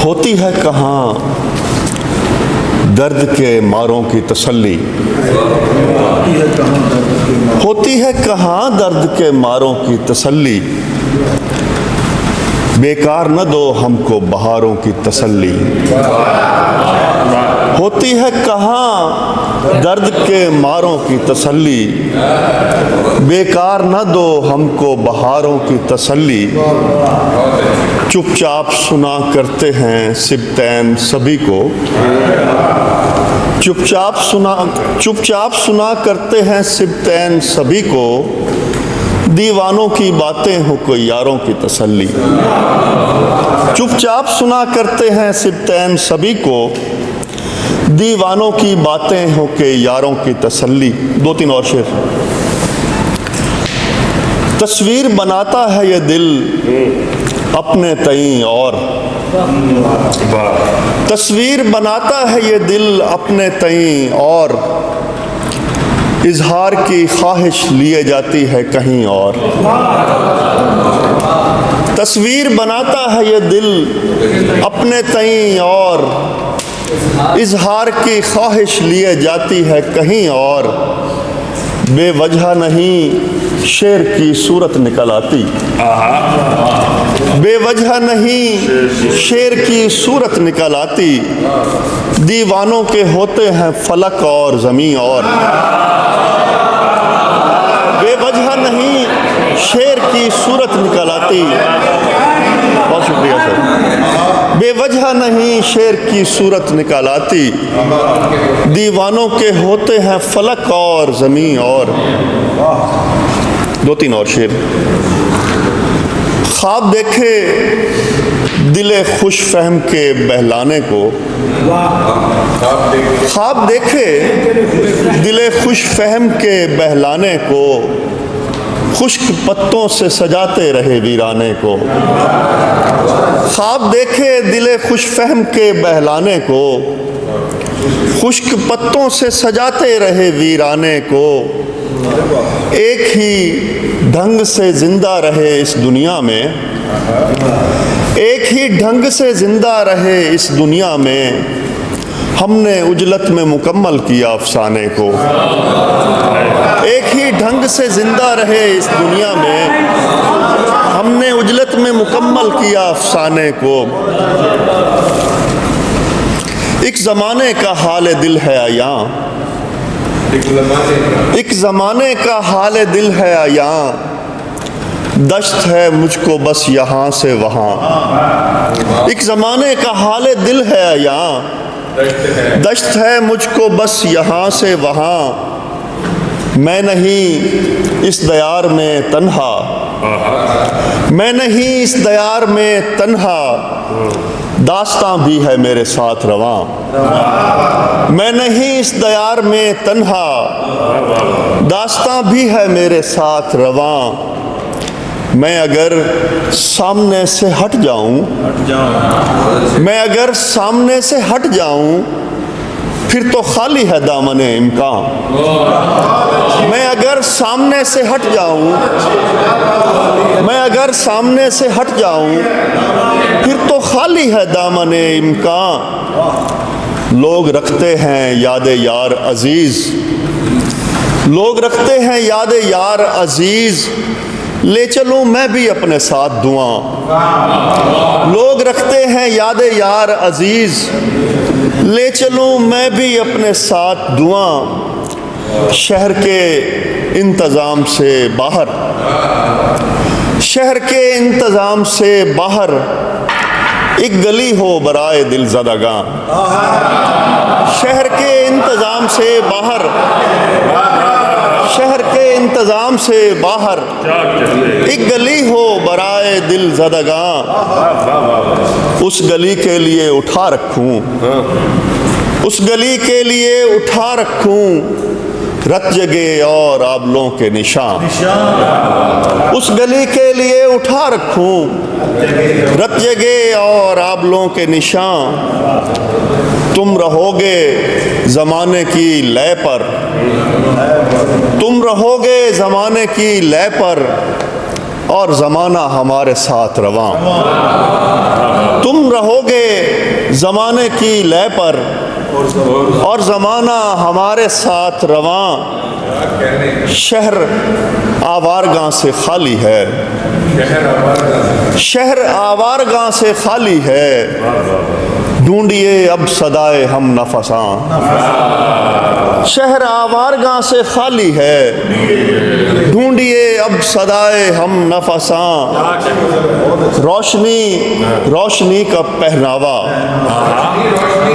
होती है कहाँ दर्द के मारों की तसल्ली, होती है कहाँ दर्द के मारों की तसल्ली, बेकार न दो हमको बहारों की तसल्ली। होती है कहाँ दर्द के मारों की तसल्ली, बेकार न दो हमको बहारों की तसल्ली। चुपचाप सुना करते हैं सिबतैन सभी को, चुपचाप सुना करते हैं सिबतैन सभी को, दीवानों की बातें हो कोई यारों की तसल्ली। चुपचाप सुना करते हैं सिबतैन सभी को, दीवानों की बातें हो के यारों की तसल्ली। दो तीन और शेर। तस्वीर बनाता है ये दिल अपने तईं और, तस्वीर बनाता है ये दिल अपने तईं और, इजहार की ख्वाहिश लिए जाती है कहीं और। तस्वीर बनाता है ये दिल अपने तईं और, इजहार की ख्वाहिश लिए जाती है कहीं और। बेवजह नहीं शेर की सूरत निकल आती, बेवजह नहीं शेर की सूरत निकल आती, दीवानों के होते हैं फलक और ज़मीं और। बेवजह नहीं शेर की सूरत निकल आती, बहुत शुक्रिया सर। बेवजह नहीं शेर की सूरत निकल आती, दीवानों के होते हैं फलक और ज़मीं और। दो तीन और शेर। ख्वाब देखे दिले खुश फहम के बहलाने को, ख्वाब देखे दिले खुश फहम के बहलाने को, खुश्क पत्तों से सजाते रहे वीराने को। ख्वाब देखे दिले खुश फहम के बहलाने को, खुश्क पत्तों से सजाते रहे वीराने को। एक ही ढंग से जिंदा रहे इस दुनिया में, एक ही ढंग से जिंदा रहे इस दुनिया में, हमने उजलत में मुकम्मल किया अफसाने को। एक ही ढंग से जिंदा रहे इस दुनिया में, हमने उजलत में मुकम्मल किया अफसाने को। एक ज़माने का हाल दिल है आया, एक ज़माने का हाल दिल है आया, दश्त है मुझको बस यहाँ से वहाँ। एक ज़माने का हाल दिल है आया, दश्त है मुझको बस यहाँ से वहाँ। मैं नहीं इस दयार में तन्हा, मैं नहीं इस दयार में तन्हा, दास्तां भी है मेरे साथ रवां। मैं नहीं इस दयार में तन्हा, दास्तां भी है मेरे साथ रवां। मैं अगर सामने से हट जाऊं, मैं अगर सामने से हट जाऊं, फिर तो खाली है दामने इम्कान। मैं अगर सामने से हट जाऊं, मैं अगर सामने से हट जाऊं, फिर तो खाली है दामने इम्कान। लोग रखते हैं याद यार अजीज, लोग रखते हैं याद यार अजीज, ले चलूं मैं भी अपने साथ दुआ। लोग रखते हैं याद यार अजीज, ले चलूं मैं भी अपने साथ दुआ। शहर के इंतज़ाम से बाहर, शहर के इंतज़ाम से बाहर, एक गली हो बराए दिल ज़दगां। शहर के इंतज़ाम से बाहर, शहर के इंतज़ाम से बाहर, एक गली हो बराए दिल ज़दगां। उस गली के लिए उठा रखूं, उस गली के लिए उठा रखूं, रत जगे और आबलों के निशान। उस गली के लिए उठा रखूं, रत जगे और आबलों के निशान। तुम रहोगे ज़माने की लय पर, तुम रहोगे ज़माने की लय पर, और ज़माना हमारे साथ रवां। तुम रहोगे ज़माने की लय पर और ज़माना हमारे साथ रवां। शहर आवारगां से खाली है, शहर आवारगां से खाली है, ढूंढिए अब सदाए हम नफसां। शहर आवारगां से खाली है, ढूंढिए अब सदाए हम नफसां। रोशनी रोशनी का पहनावा,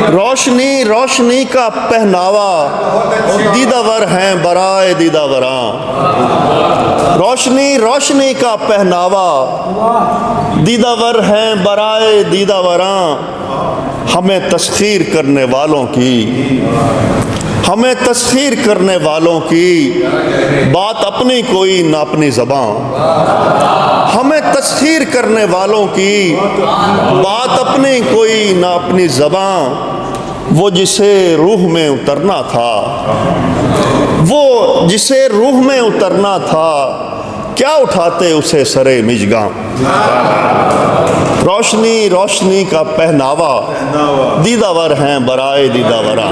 रोशनी रोशनी का पहनावा, दीदावर हैं बराए दीदावरां। रोशनी रोशनी का पहनावा, दीदावर हैं बराए दीदावरां। हमें तस्खीर करने वालों की, हमें तस्खीर करने वालों की बात अपनी कोई ना अपनी ज़बान। हमें तस्खीर करने वालों की बात अपनी कोई ना अपनी ज़बान। वो जिसे रूह में उतरना था, वो जिसे रूह में उतरना था, क्या उठाते उसे सरे मिजगां। रोशनी रोशनी का पहनावा, दीदावर हैं बराए दीदावरां।